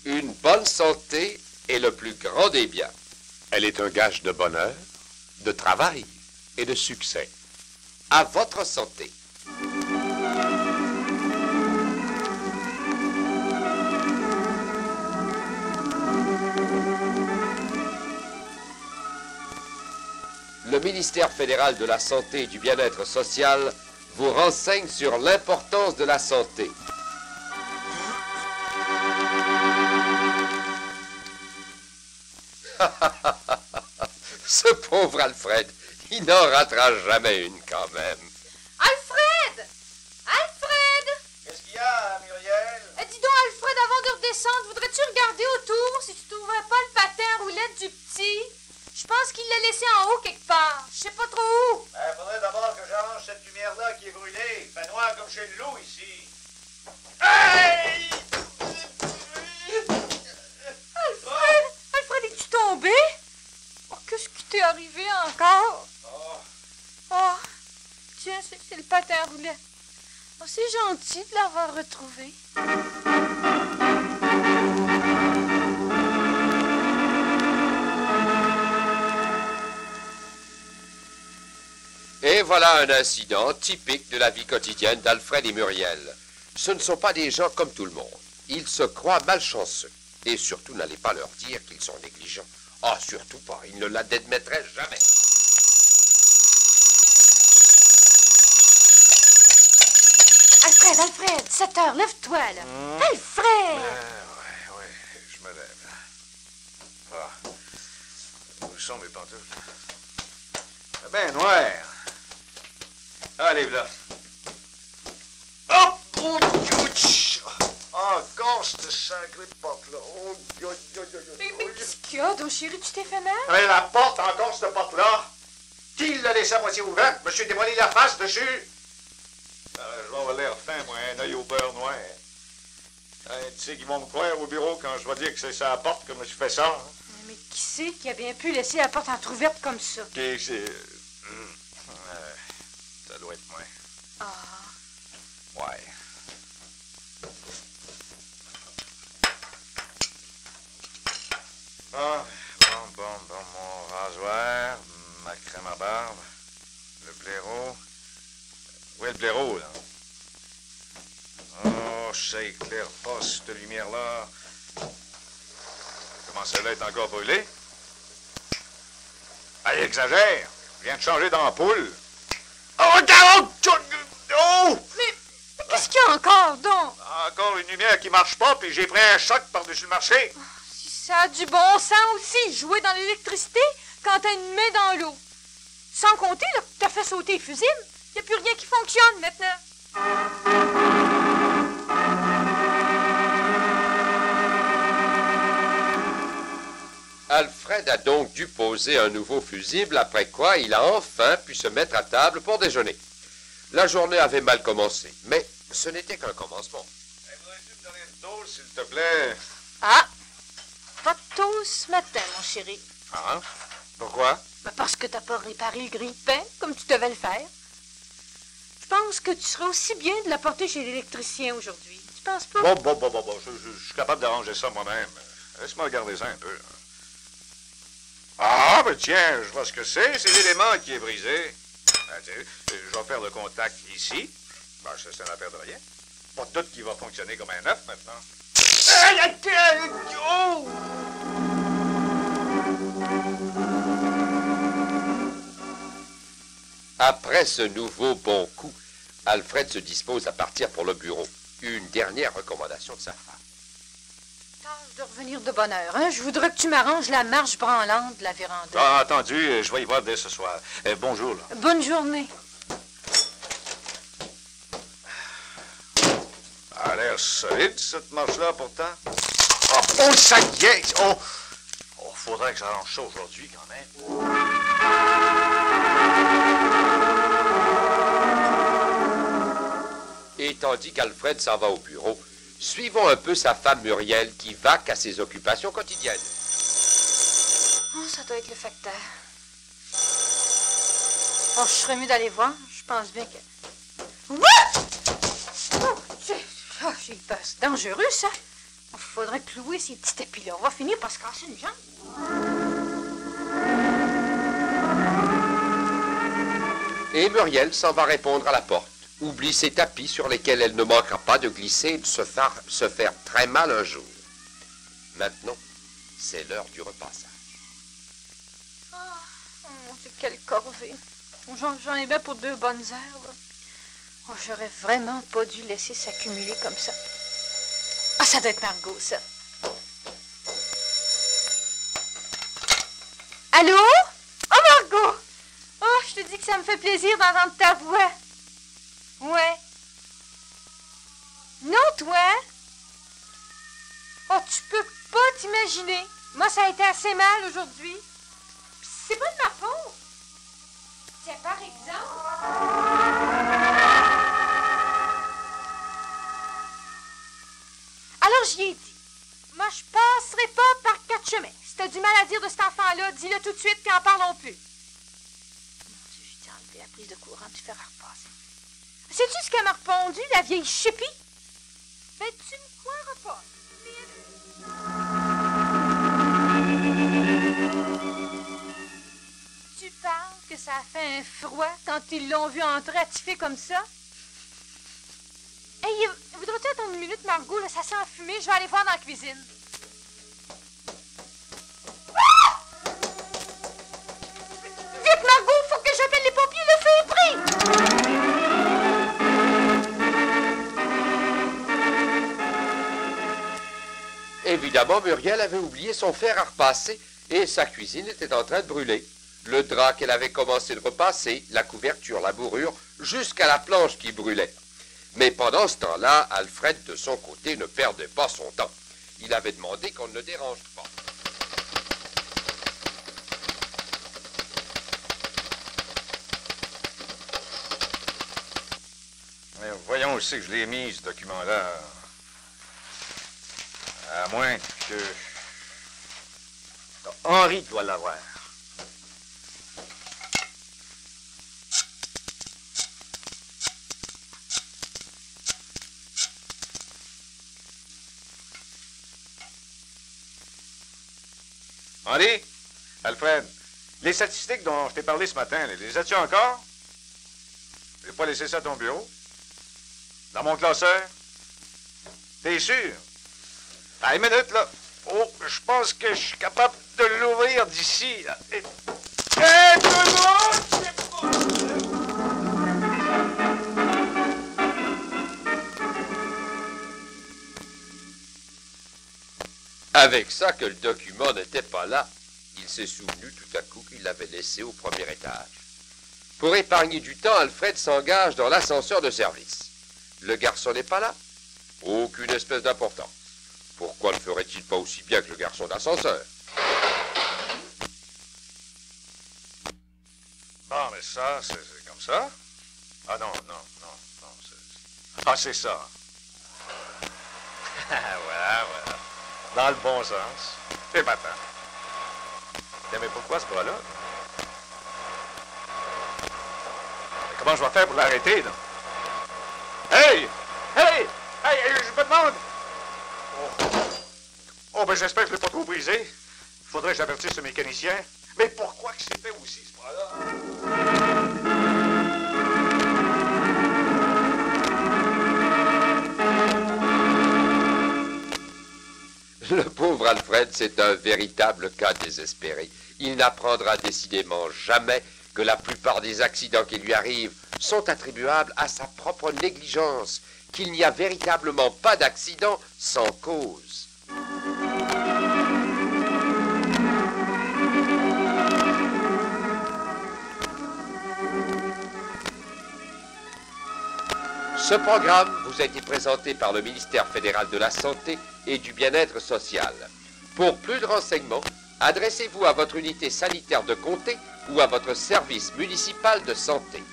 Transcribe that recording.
Une bonne santé est le plus grand des biens. Elle est un gage de bonheur, de travail et de succès. À votre santé. Le ministère fédéral de la Santé et du Bien-être social vous renseigne sur l'importance de la santé. Ce pauvre Alfred, il n'en ratera jamais une quand même. Alfred! Alfred! Qu'est-ce qu'il y a, Muriel? Dis donc, Alfred, avant de redescendre, voudrais-tu regarder autour si tu trouverais pas le patin à roulettes du petit? Je pense qu'il l'a laissé en haut quelque part. Je sais pas trop où. Il faudrait d'abord que j'arrange cette lumière-là qui est brûlée. Il fait noir comme chez le loup ici. Hey! Alfred! Alfred, es-tu tombé? Oh, qu'est-ce qui t'est arrivé encore? Oh, tiens, c'est le patin à roulettes. Oh, c'est gentil de l'avoir retrouvé. Et voilà un incident typique de la vie quotidienne d'Alfred et Muriel. Ce ne sont pas des gens comme tout le monde. Ils se croient malchanceux. Et surtout, n'allez pas leur dire qu'ils sont négligents. Ah, surtout pas. Ils ne l'admettraient jamais. Alfred, 7 heures, lève-toi, là. Alfred! Ouais, je me lève. Où sont mes pantoufles? C'est bien noir. Allez, là. Hop! Encore cette sacrée porte-là. Mais qu'est-ce qu'il y a, donc, chérie, tu t'es fait mal? Mais la porte, encore cette porte-là. Qui l'a laissé à moitié ouverte? Je me suis démoli la face dessus. Je vais avoir l'air fin, moi, un œil au beurre noir. Tu sais qu'ils vont me croire au bureau quand je vais dire que c'est ça la porte que je me suis fait ça. Hein? Mais qui c'est qui a bien pu laisser la porte entrouverte comme ça? Qui c'est? Ça doit être moi. Ah. Ouais. Bon, mon rasoir, ma crème à barbe, le blaireau. Où est le blaireau, là? Oh, ça éclaire pas, cette lumière-là. Comment celle-là est encore brûlée? Ah, il exagère. Je viens de changer d'ampoule. Oh, regarde! Oh! Mais qu'est-ce qu'il y a encore, donc? Encore une lumière qui marche pas, puis j'ai pris un choc par-dessus le marché. Si ça a du bon sens aussi, jouer dans l'électricité quand t'as une main dans l'eau. Sans compter, là, que t'as fait sauter les fusibles. Il n'y a plus rien qui fonctionne maintenant. Alfred a donc dû poser un nouveau fusible, après quoi il a enfin pu se mettre à table pour déjeuner. La journée avait mal commencé, mais ce n'était qu'un commencement. Voudrais-tu me donner une dose, s'il te plaît? Ah! Pas de toast ce matin, mon chéri. Ah? Pourquoi? Ben parce que t'as pas réparé le grille-pain comme tu devais le faire. Je pense que tu serais aussi bien de l'apporter chez l'électricien aujourd'hui. Tu penses pas? Bon. Je suis capable d'arranger ça moi-même. Laisse-moi regarder ça un peu. Ah, ben tiens, je vois ce que c'est. C'est l'élément qui est brisé. Je vais faire le contact ici. Ben, ça, c'est une affaire de rien. Pas de doute qu'il va fonctionner comme un œuf maintenant. Oh! Après ce nouveau bon coup, Alfred se dispose à partir pour le bureau. Une dernière recommandation de sa femme. Tâche de revenir de bonne heure, hein? Je voudrais que tu m'arranges la marche branlante de la véranda. Ah, entendu, je vais y voir dès ce soir. Bonjour, là. Bonne journée. Ça a l'air solide, cette marche-là, pourtant. Oh, ça y est! Oh, faudrait que j'arrange ça aujourd'hui, quand même. Et tandis qu'Alfred s'en va au bureau, suivons un peu sa femme Muriel qui vaque à ses occupations quotidiennes. Oh, ça doit être le facteur. Oh, je serais mieux d'aller voir. Je pense bien que... What? Oh, j'ai eu peur. C'est dangereux, ça. Il faudrait clouer ces petits tapis-là. On va finir par se casser une jambe. Et Muriel s'en va répondre à la porte. Oublie ses tapis sur lesquels elle ne manquera pas de glisser et de se faire très mal un jour. Maintenant, c'est l'heure du repassage. Oh, c'est quelle corvée. J'en ai bien pour 2 bonnes heures. Là. Oh, j'aurais vraiment pas dû laisser s'accumuler comme ça. Ah, ça doit être Margot, ça. Allô? Oh, Margot! Oh, je te dis que ça me fait plaisir d'entendre ta voix. Ouais. Non, toi? Oh, tu peux pas t'imaginer. Moi, ça a été assez mal aujourd'hui. Puis c'est pas de ma faute. Tiens, par exemple... Alors, j'y ai dit. Moi, je passerai pas par 4 chemins. Si t'as du mal à dire de cet enfant-là, dis-le tout de suite, puis en parlons plus. Mon Dieu, je t'ai enlevé la prise de courant, puis faire repasser. Sais-tu ce qu'elle m'a répondu, la vieille chipie? Ben, tu me croiras pas. Tu parles que ça a fait un froid quand ils l'ont vu entrer attifé comme ça? Hey, voudrais-tu attendre une minute, Margot? Là, ça sent enfumé. Je vais aller voir dans la cuisine. Ah! Vite, Margot! Faut que j'appelle les pompiers. Le feu est pris! Évidemment, Muriel avait oublié son fer à repasser et sa cuisine était en train de brûler. Le drap qu'elle avait commencé de repasser, la couverture, la bourrure, jusqu'à la planche qui brûlait. Mais pendant ce temps-là, Alfred, de son côté, ne perdait pas son temps. Il avait demandé qu'on ne le dérange pas. Mais voyons où c'est que je l'ai mis, ce document-là. À moins que... Henri doit l'avoir. Henri, Alfred, les statistiques dont je t'ai parlé ce matin, les as-tu encore? Je n'ai pas laissé ça à ton bureau? Dans mon classeur? T'es sûr? Ah, une minute, là. Oh, je pense que je suis capable de l'ouvrir d'ici, là. Hé, tout le monde, c'est pas... Avec ça que le document n'était pas là, il s'est souvenu tout à coup qu'il l'avait laissé au premier étage. Pour épargner du temps, Alfred s'engage dans l'ascenseur de service. Le garçon n'est pas là? Aucune espèce d'importance. Pourquoi ne ferait-il pas aussi bien que le garçon d'ascenseur? Ah, mais ça, c'est comme ça? Ah non, c'est... Ah, c'est ça. Voilà. Dans le bon sens. C'est pas tant. Mais pourquoi ce bras-là? Comment je vais faire pour l'arrêter, là? Hey! Je me demande! Oh, ben j'espère que je ne l'ai pas trop brisé. Il faudrait que j'avertisse ce mécanicien. Mais pourquoi que c'est fait aussi, ce bras-là? Le pauvre Alfred, c'est un véritable cas désespéré. Il n'apprendra décidément jamais que la plupart des accidents qui lui arrivent sont attribuables à sa propre négligence, qu'il n'y a véritablement pas d'accident sans cause. Ce programme vous a été présenté par le ministère fédéral de la Santé et du Bien-être social. Pour plus de renseignements, adressez-vous à votre unité sanitaire de comté ou à votre service municipal de santé.